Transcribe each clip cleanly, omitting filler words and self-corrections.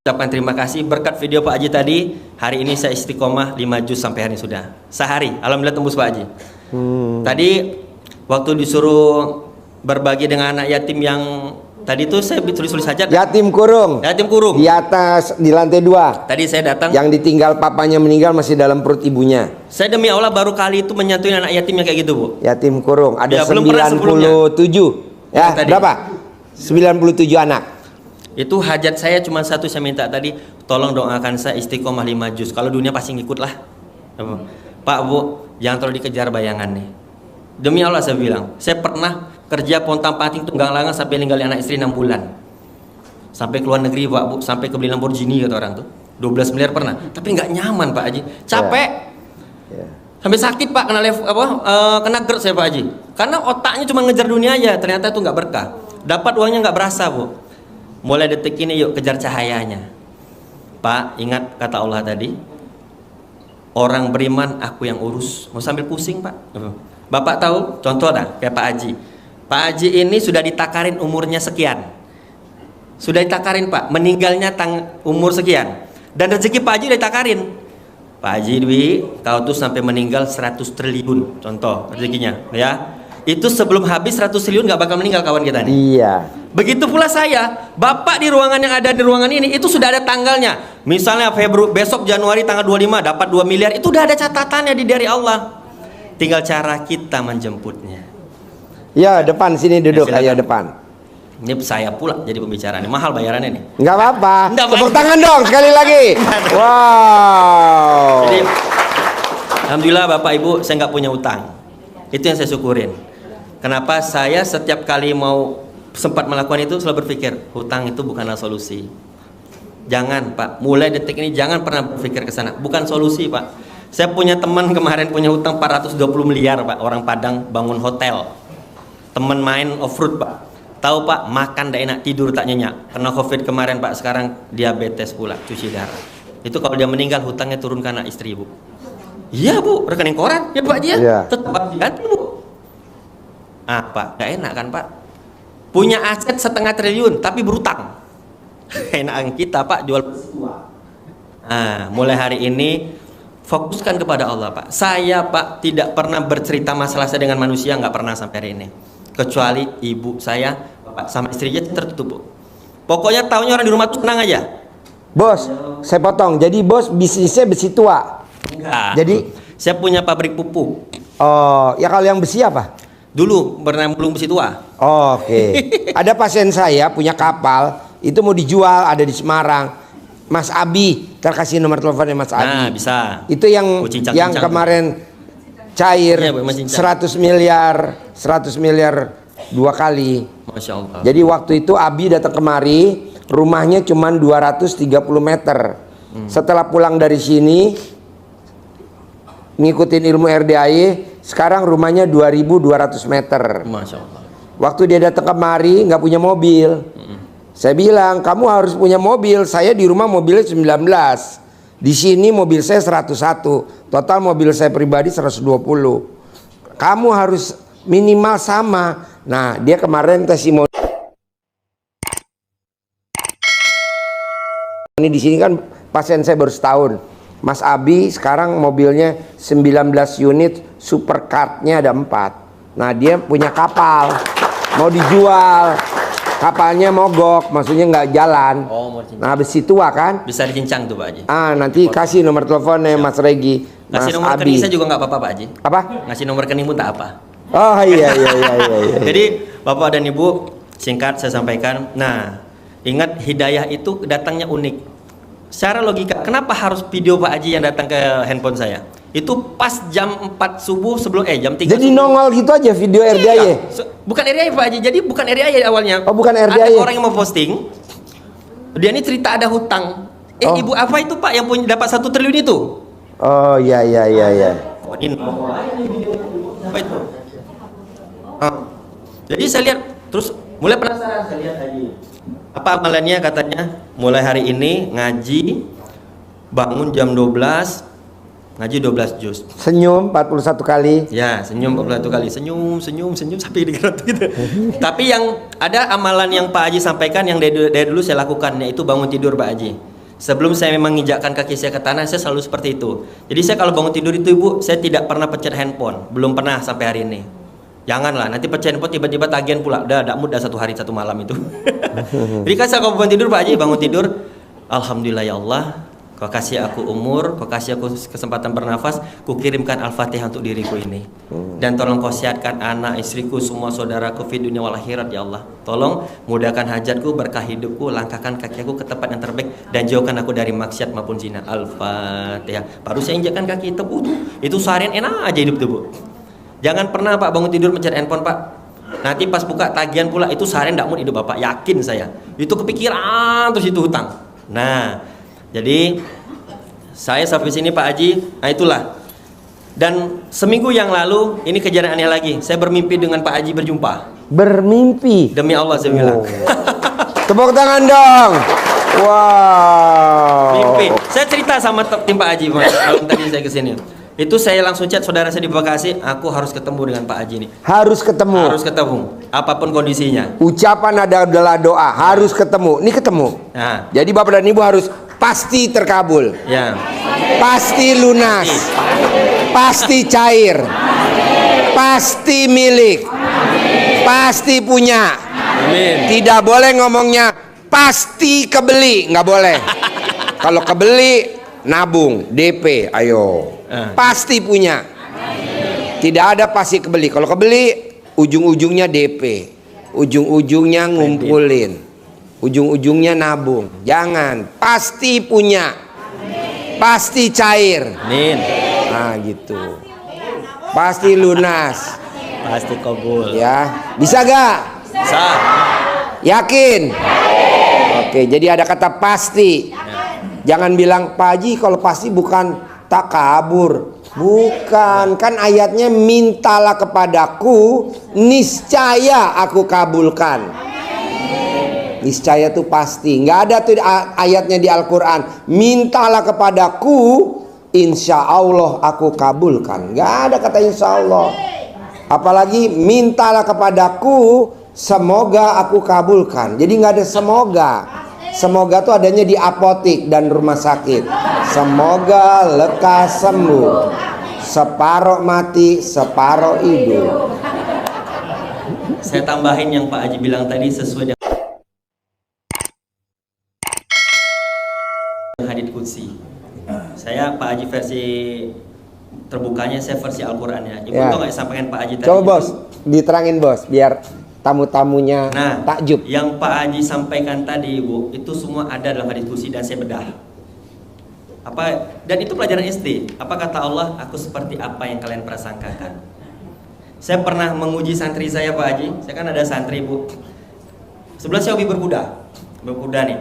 Ucapkan terima kasih berkat video Pak Haji tadi. Hari ini saya istiqomah 5 juz sampai hari ini sudah. Sehari, alhamdulillah tembus Pak Haji. Tadi waktu disuruh berbagi dengan anak yatim yang tadi tuh saya tulis-tulis saja. Yatim kurung. Yatim kurung. Di atas, di lantai 2. Tadi saya datang. Yang ditinggal papanya meninggal masih dalam perut ibunya. Saya demi Allah baru kali itu menyantuni anak yatim yang kayak gitu, Bu. Yatim kurung. Ada Ya, belum pernah 97. Ya, tadi. berapa? 97 anak. Itu hajat saya cuma satu, saya minta tadi, tolong doakan saya istiqomah 5 juz. Kalau dunia pasti ngikut lah. Pak, Bu, jangan terlalu dikejar bayangan nih. Demi Allah saya bilang, saya pernah kerja pontang-panting tunggang langgang sampai ninggalin anak istri 6 bulan. Sampai ke luar negeri, Pak, Bu, sampai ke beli Lamborghini kata orang tuh. 12 miliar pernah, tapi nggak nyaman Pak Haji. Capek. Sampai sakit Pak, kena GERD saya Pak Haji. Karena otaknya cuma ngejar dunia aja, ternyata itu nggak berkah. Dapat uangnya nggak berasa, Bu. Mulai detik ini yuk kejar cahayanya. Pak, ingat kata Allah tadi, orang beriman aku yang urus. Mau sambil pusing Pak. Bapak tahu contoh dah kayak Pak Haji. Pak Haji ini sudah ditakarin umurnya sekian. Sudah ditakarin Pak, meninggalnya umur sekian. Dan rezeki Pak Haji udah ditakarin. Pak Haji Dwi, kau tuh sampai meninggal 100 triliun contoh rezekinya ya. Itu sebelum habis 100 triliun nggak bakal meninggal kawan kita nih. Iya. Begitu pula saya, Bapak di ruangan yang ada di ruangan ini itu sudah ada tanggalnya. Misalnya besok Januari tanggal 25 dapat 2 miliar, itu udah ada catatannya dari Allah. Tinggal cara kita menjemputnya. Ya, depan sini duduk, Ya, ayo depan. Ini saya pula jadi pembicara nih, mahal bayarannya nih. Nggak apa-apa. Nggak Tepuk apa-apa. tangan dong sekali lagi. Wow. Jadi, alhamdulillah Bapak Ibu saya nggak punya utang. Itu yang saya syukurin. Kenapa saya setiap kali mau sempat melakukan itu selalu berpikir hutang itu bukanlah solusi. Jangan Pak, mulai detik ini jangan pernah berpikir ke sana. Bukan solusi Pak. Saya punya teman kemarin punya hutang 420 miliar Pak. Orang Padang bangun hotel. Teman main off-road Pak. Tahu Pak, makan tidak enak, tidur tak nyenyak. Karena COVID kemarin Pak, sekarang diabetes pula, cuci darah. Itu kalau dia meninggal hutangnya turun ke anak istri Bu. Iya Bu, rekening koran ya Pak dia. Iya. Tetap ganti Bu. Ah Pak, gak enak kan Pak? Punya aset 1,5 triliun tapi berutang. Enakan kita Pak jual. Nah, mulai hari ini fokuskan kepada Allah Pak. Saya Pak tidak pernah bercerita masalah saya dengan manusia, nggak pernah sampai hari ini. Kecuali ibu saya, Bapak sama istrinya tertutup Bu. Pokoknya tahunya orang di rumah tuh tenang aja. Bos, saya potong. Jadi bos bisnisnya besi tua. Enggak. Jadi saya punya pabrik pupuk. oh, ya kalau yang besi apa? Dulu pernah belum besi tua. Oke. Ada pasien saya punya kapal, itu mau dijual, ada di Semarang. Mas Abi, terkasih nomor teleponnya Mas Abi. Nah, bisa. Itu yang Oh, cincang-cincang. kemarin cair Iya, Bu, Mas cincang. 100 miliar 2 kali. Masya Allah. Jadi waktu itu Abi datang kemari, rumahnya cuma 230 meter. Setelah pulang dari sini, ngikutin ilmu RDAI, sekarang rumahnya 2200 meter. Masya Allah. Waktu dia datang kemari nggak punya mobil. Saya bilang kamu harus punya mobil. Saya di rumah mobilnya 19. Di sini mobil saya 101. Total mobil saya pribadi 120. Kamu harus minimal sama. Nah dia kemarin testimoni. Ini di sini kan pasien saya baru setahun. Mas Abi sekarang mobilnya 19 unit, supercardnya ada 4. Nah dia punya kapal, mau dijual, kapalnya mogok, maksudnya nggak jalan. Oh, mau cincang. Nah besi tua kan? Bisa dicincang tuh Pak Haji. Nanti kasih nomor teleponnya Mas Regi, Mas Ngasih nomor Abi. rekening saya juga nggak apa-apa Pak Haji. Apa? Ngasih nomor rekening pun tak apa. Oh iya. Jadi Bapak dan Ibu, singkat saya sampaikan. Nah, ingat hidayah itu datangnya unik. Secara logika, kenapa harus video Pak Haji yang datang ke handphone saya? Itu pas jam 4 subuh sebelum jam 3 Jadi subuh. nongol gitu aja video RDAI. Iya. Bukan RDAI Pak Haji. Jadi bukan RDAI awalnya. Oh, bukan RDAI. Ada orang yang mau posting. Dia ini cerita ada hutang. Oh. Ibu apa itu Pak yang punya dapat 1 triliun itu? Oh iya. Oh, ini. Apa itu? Jadi saya lihat terus mulai penasaran, saya lihat lagi. Apa amalannya katanya? Mulai hari ini ngaji, bangun jam 12, ngaji 12 juz. Senyum 41 kali. Ya, senyum 41 kali. Senyum sampai digerut gitu. Tapi yang ada amalan yang Pak Haji sampaikan yang dari dulu saya lakukan, yaitu bangun tidur Pak Haji. Sebelum saya menginjakkan kaki saya ke tanah, saya selalu seperti itu. Jadi saya kalau bangun tidur itu Ibu, saya tidak pernah pencet handphone. Belum pernah sampai hari ini. Janganlah, nanti pencet handphone tiba-tiba tagihan pula. Udah mood dah 1 hari 1 malam itu. Jadi kan saya kalau bangun tidur Pak Haji, bangun tidur, Alhamdulillah ya Allah, Kau kasih aku umur, Kau kasih aku kesempatan bernafas, Ku kirimkan Al-Fatihah untuk diriku ini. Dan tolong Kau sehatkan anak, istriku, semua saudaraku fi dunia wal akhirat ya Allah. Tolong mudahkan hajatku, berkah hidupku, langkahkan kaki aku ke tempat yang terbaik, dan jauhkan aku dari maksiat maupun zina. Al-Fatihah. Baru saya injakkan kaki itu seharian enak aja hidup tuh Bu. Jangan pernah Pak bangun tidur mencari handphone Pak. Nanti pas buka tagihan pula, itu seharian tidak mau hidup Bapak, yakin saya. Itu kepikiran terus itu hutang. Nah, jadi saya sampai sini Pak Haji, nah itulah. Dan seminggu yang lalu ini kejadian aneh lagi. Saya bermimpi dengan Pak Haji berjumpa. Bermimpi. Demi Allah saya bilang. Tepuk tangan dong. Wow. Mimpi. Saya cerita sama tim Pak Haji malam tadi saya kesini. Itu saya langsung chat saudara saya di Bekasi, aku harus ketemu dengan Pak Haji ini. Harus ketemu. Harus ketemu, apapun kondisinya. Ucapan adalah doa, harus ketemu. Ini ketemu. Nah, jadi Bapak dan Ibu harus pasti terkabul. ya. Pasti lunas. Pasti cair. Pasti milik. Pasti punya. Amin. Tidak boleh ngomongnya pasti kebeli, nggak boleh. Kalau kebeli nabung, DP, ayo. Pasti punya. Tidak ada pasti kebeli. Kalau kebeli ujung-ujungnya DP, ujung-ujungnya ngumpulin, ujung-ujungnya nabung. Jangan, pasti punya, pasti cair. Amin. Nah gitu. Pasti lunas. Pasti kabul. Ya, bisa gak? Bisa. Yakin? Oke, jadi ada kata pasti. Jangan bilang Pak Haji kalau pasti bukan tak kabur. Bukan, kan ayatnya mintalah kepadaku, niscaya aku kabulkan. Niscaya itu pasti. Nggak ada tuh ayatnya di Al-Quran, mintalah kepadaku, insya Allah aku kabulkan. Nggak ada kata insya Allah. Apalagi mintalah kepadaku, semoga aku kabulkan. Jadi nggak ada semoga. Semoga itu adanya di apotik dan rumah sakit. Semoga lekas sembuh. Separoh mati, separoh hidup. Saya tambahin yang Pak Haji bilang tadi sesuai dengan hadits qudsi. Saya Pak Haji versi terbukanya, saya versi Al-Qur'an ya. Ibu tahu nggak sampaikan Pak Haji tadi? Coba Bos, diterangin Bos, biar tamu-tamunya takjub. Yang Pak Haji sampaikan tadi Ibu, itu semua ada dalam hadits qudsi dan saya bedah. Dan itu pelajaran SD. Apa kata Allah? Aku seperti apa yang kalian prasangkakan. Saya pernah menguji santri saya Pak Haji. Saya kan ada santri Bu. Sebelah saya hobi berkuda nih.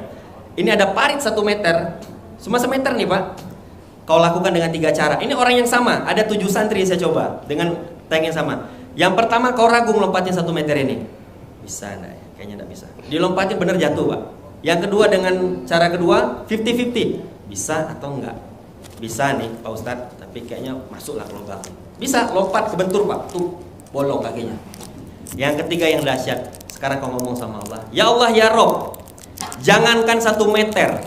Ini ada parit 1 meter, cuma 1 meter nih Pak. Kau lakukan dengan 3 cara. Ini orang yang sama. Ada 7 santri saya coba dengan tank yang sama. Yang pertama kau ragu melompatin 1 meter ini. Bisa enggak ya? Kayaknya enggak bisa. Dilompatin bener jatuh Pak. Yang kedua dengan cara kedua 50-50. Bisa atau enggak? Bisa nih Pak Ustadz, tapi kayaknya masuklah ke lubang. Bisa, lompat kebentur Pak, tuh bolong kakinya. Yang ketiga yang dahsyat, sekarang kau ngomong sama Allah, ya Allah ya Rob, jangankan 1 meter,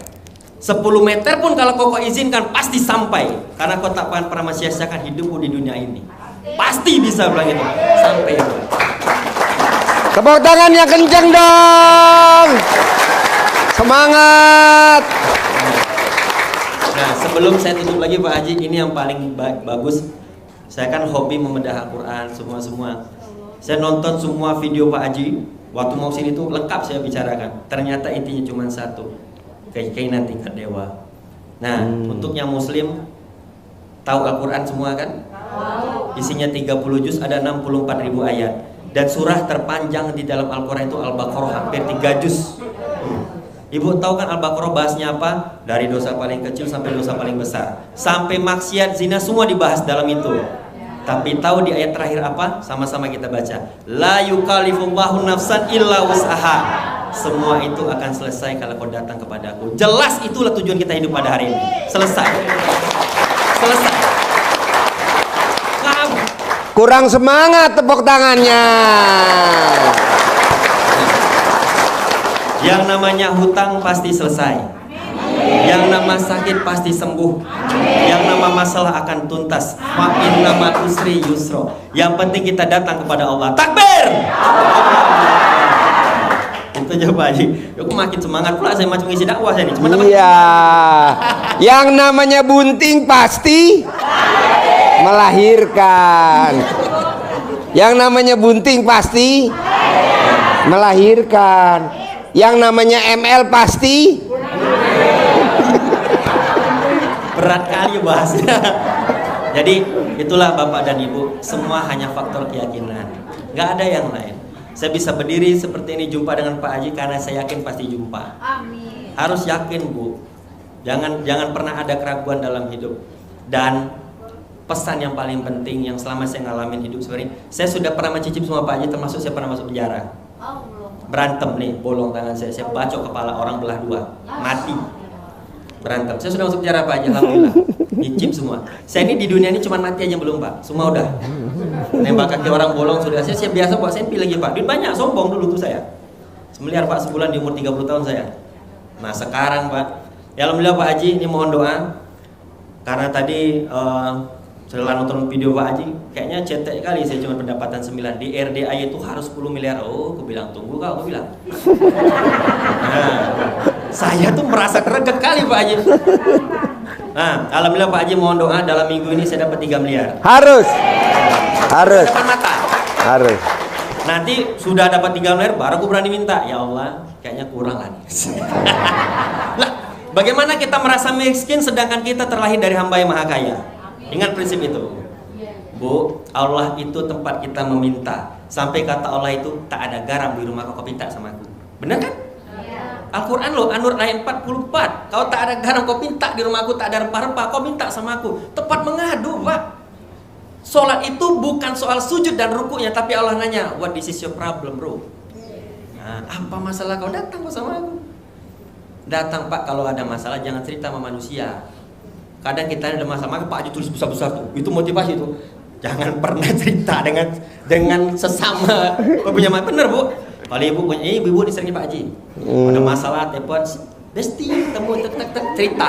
10 meter pun kalau kau izinkan pasti sampai, karena kau tak akan pernah sia-siakan hidupmu di dunia ini. Pasti bisa bilang itu, sampai itu. Tepuk tangan yang kencang dong. Semangat. Nah, sebelum saya tutup lagi Pak Haji, ini yang paling bagus. Saya kan hobi membedah Al-Quran semua. Saya nonton semua video Pak Haji. Waktu mau sini tuh lengkap saya bicarakan. Ternyata intinya cuma satu, keinginan tingkat dewa. Nah, untuk yang Muslim tahu Al-Quran semua kan? Isinya 30 juz, ada 64.000 ayat. Dan surah terpanjang di dalam Al-Quran itu Al-Baqarah, hampir 3 juz. Ibu tahu kan Al-Baqarah bahasnya apa? Dari dosa paling kecil sampai dosa paling besar, sampai maksiat, zina, semua dibahas dalam itu. Tapi tahu di ayat terakhir apa? Sama-sama kita baca. La yukallifullahu nafsan illa wus'aha. Semua itu akan selesai kalau kau datang kepadaku. Jelas itulah tujuan kita hidup pada hari ini. Selesai. Kurang semangat tepuk tangannya. Yang namanya hutang pasti selesai. Yang nama sakit pasti sembuh. Yang nama masalah akan tuntas. Fa inna ma'al usri yusra. Yang penting kita datang kepada Allah. Takbir. Itu aja Pak Haji. Aku makin semangat pula saya macam ngisi dakwah saya nih. Cuma Iya. Yang namanya bunting pasti melahirkan. Yang namanya bunting pasti melahirkan. Yang namanya ML pasti berat kali bahasnya. Jadi itulah Bapak dan Ibu, semua hanya faktor keyakinan, nggak ada yang lain. Saya bisa berdiri seperti ini jumpa dengan Pak Haji karena saya yakin pasti jumpa. Amin. Harus yakin Bu, jangan pernah ada keraguan dalam hidup. Dan pesan yang paling penting yang selama saya ngalamin hidup seperti ini, saya sudah pernah mencicip semua Pak Haji, termasuk saya pernah masuk penjara. Oh, belum. Berantem nih, bolong tangan saya bacok kepala orang belah dua, mati. Berantem, saya sudah masuk penjara Pak Haji, alhamdulillah. Nyicip semua. Saya ini di dunia ini cuma mati aja belum Pak, semua udah. Nembak kaki orang bolong sudah. Saya biasa buat sempi lagi Pak. Duit banyak, sombong dulu tuh saya. 1 miliar Pak sebulan di umur 30 tahun saya. Nah sekarang Pak, ya alhamdulillah Pak Haji, ini mohon doa. Karena tadi setelah nonton video Pak Haji, kayaknya cetek kali saya cuma pendapatan 9. Di RDA itu harus 10 miliar. Oh, aku bilang tunggu kau, aku bilang. Nah, saya tuh merasa greget kali Pak Haji. Nah, alhamdulillah Pak Haji mohon doa dalam minggu ini saya dapat 3 miliar. harus Depan mata. harus. Nanti sudah dapat 3 miliar baru aku berani minta. Ya Allah, kayaknya kurang lah nih. Lah, bagaimana kita merasa miskin sedangkan kita terlahir dari hamba yang maha kaya? Ingat prinsip itu. Bu, Allah itu tempat kita meminta. Sampai kata Allah itu, tak ada garam di rumah kau minta sama aku. Benar kan? Al-Quran loh, An-Nur ayat 44. Kau tak ada garam kau minta di rumahku, tak ada rempah-rempah kau minta sama aku. Tepat mengadu Pak. Sholat itu bukan soal sujud dan rukuknya, tapi Allah nanya, what this is your problem bro? Nah, apa masalah kau datang kok sama aku? Datang Pak, kalau ada masalah jangan cerita sama manusia. Kadang kita ada masalah, maka Pak Haji tulis besar-besar tuh. Itu motivasi tuh. Jangan pernah cerita dengan sesama punya bener Bu. Kalau ibu punya, ibu ini seringnya Pak Haji. Ada masalah telepon, Besti, temu tek cerita.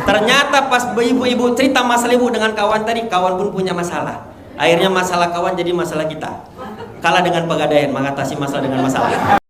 Ternyata pas ibu cerita masalah ibu dengan kawan tadi, kawan pun punya masalah. Akhirnya masalah kawan jadi masalah kita. Kalah dengan pegadaian, mengatasi masalah dengan masalah.